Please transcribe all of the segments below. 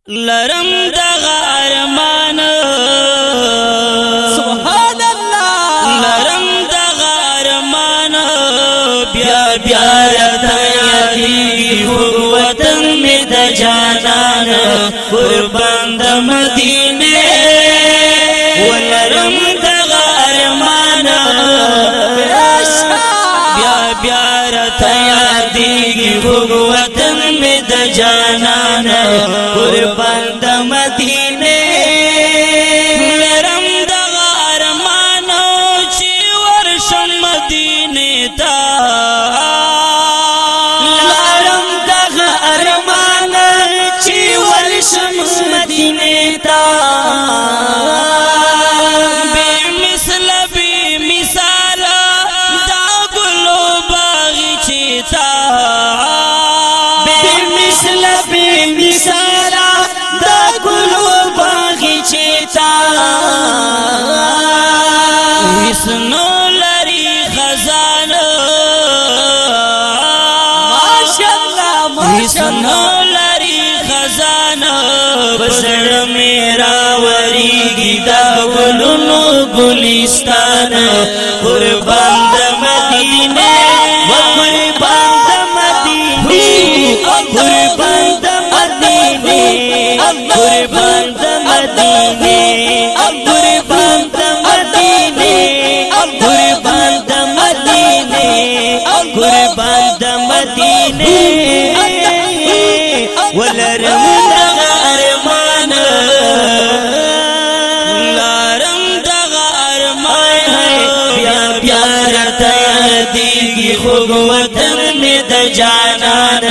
लरम दगा अरमान सुभान अल्लाह लरम दगा अरमान ब्या ब्यारा तयारी वतन में द जानान कुर्बान द मदीने वो लरम दगा अरमान ब्या ब्यारा तयारी वतन में द जानान कुर्बान द मदीने लरम दगा अरमानो ची वर्षम मदीने ता लरम दगा अरमान ची वर्षम मदीने ता बेमिसल बेमिसाल दा गुलो बागीचा बेमिसल बेमिसाल दा गुलो बागीचा विष्णु लरी खजाना माशाअल्लाह विष्णु लरी खजाना बसड़ मेरा वरी गिदा गुलुनु गुलिस्तान कुर्बान द मदीने कुर्बान द मदीने कुर्बान द मदीने कुर्बान द मदीने कुर्बान द मदीने कुर्बान द मदीने कुर्बान द मदीने वलरम दगा अरमान लरम दगा अरमान प्या प्यारा तयारी खूब वतन में द जानान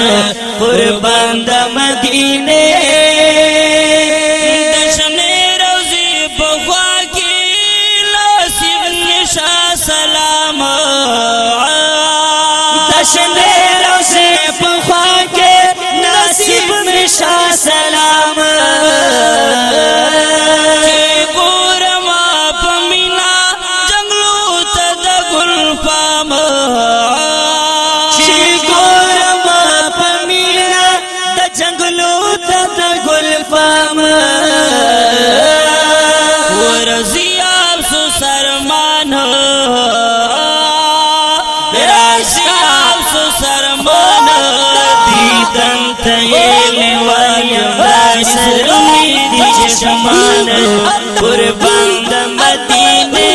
कुर्बान द मदीने दशने रोज़ी बख्वा की लासिब निशा सलाम दशने रोज़े बख्वा के नासिब निशा सलाम गोरमा पमीना जंगलू तद गुलफाम गोरमा पमीना द जंगलू तद गुलफाम रजियाब सुसरमान रजियाब सुसरमान दीदन तयेले चशमान कुर्बान द मदीने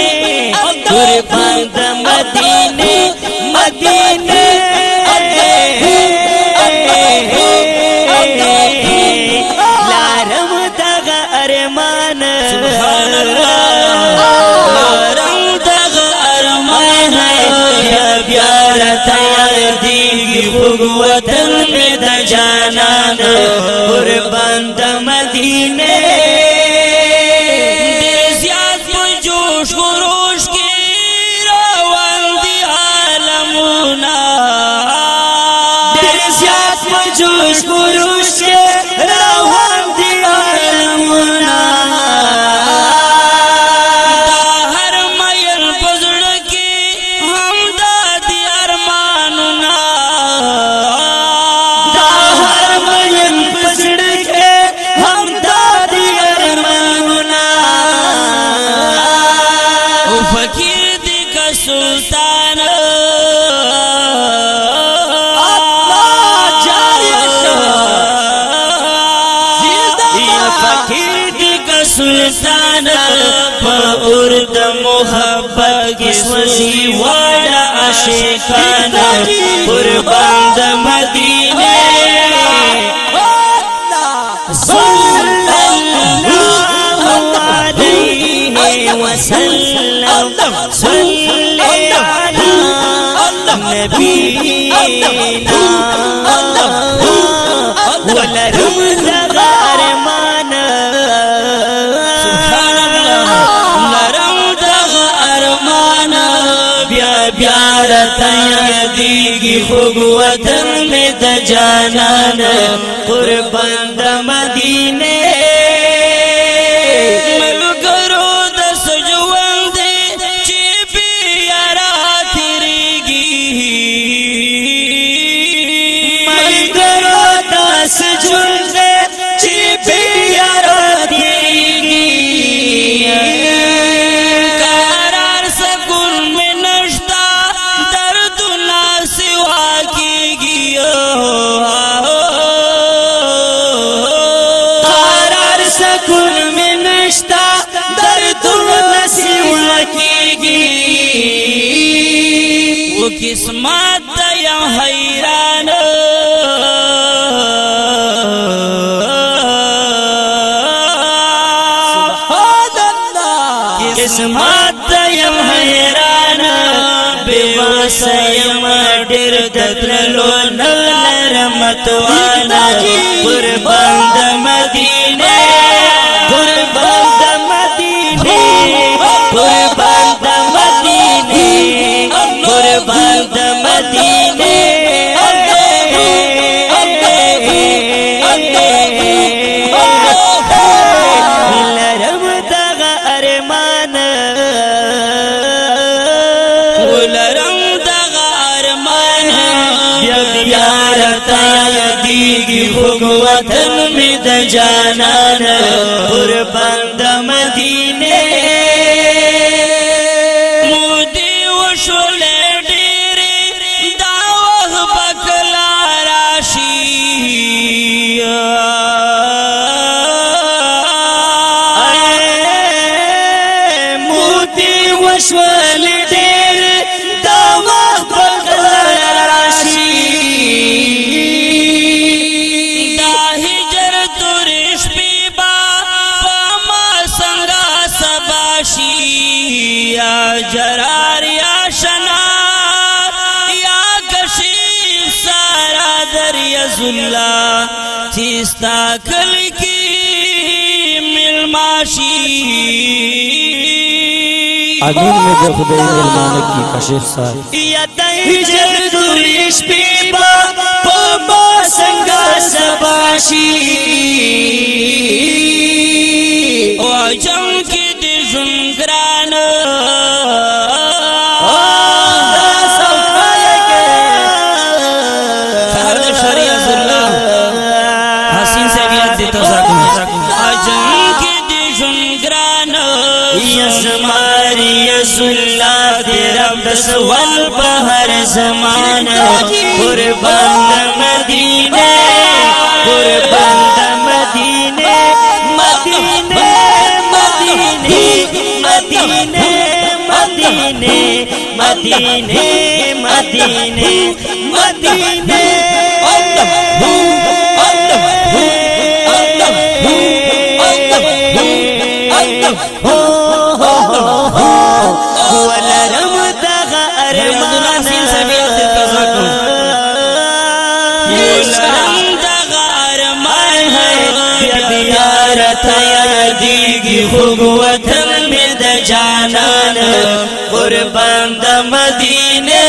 कुर्बान द मदीने मदीने लारम दगा अरमान लरम दगा अरमान प्यारा तयारी खूब वतन में द जानान कुर्बान द मदीने देसियात जोश खरोश की रवांदी आलमुना देसियात जोश खरोश के रवांदी आलमुना हर मयल पजड़ की हमदादी अरमानुना हर मयन पसड़ के हम दादी अरमानुना फकीर दी का सुल्तान फकीर दी का सुल्तान उर्द मोहब्बत की स्वसी वाला आशिकान कुर्बान द मदीने सल्लल्लाहु अलैहि वसल्लम सल्ले अला नबीना वलरम दगा अरमान लरम दगा अरमान प्या प्यारा तयारी खूब वतन में द जानान कुर्बान द मदीने मलगरो दस जुवंदे चिपी यारा तिरगी मलगरो दस जुवंदे चिपी किस्मत या हैरान किस्मत या हैरान बेवस यम डेर दतलो नरमतवाना कुर्बान द मदीने कुर्बान द मदीने कुर्बान द मदीने कुर्बान द मदीने लरम दगा अरमान लरम दगा अरमान यार तया दीगी वतन में द जानान कुर्बान द मदीने मुदी वशुले डेरे दावह बकला राशि मुदी वशुल डेरे दावह बकला राशि या जरार या शना या कशीफ सारा दरिया जुल्ला चिस्ता कल की मिलमाशी आमीन में जो खुदा मिलमाने की कशीफ सार या तहिजर दुरिश पीबा पमा संगा सबाशी ओ जम की दिजुंगरान वल बहर जमान कुर्बान द मदीने कुर्बान द मदीने मदीने मदीने मदीने मदीने मदीने मदीने मदीने वतन में द जानान कुर्बान द मदीने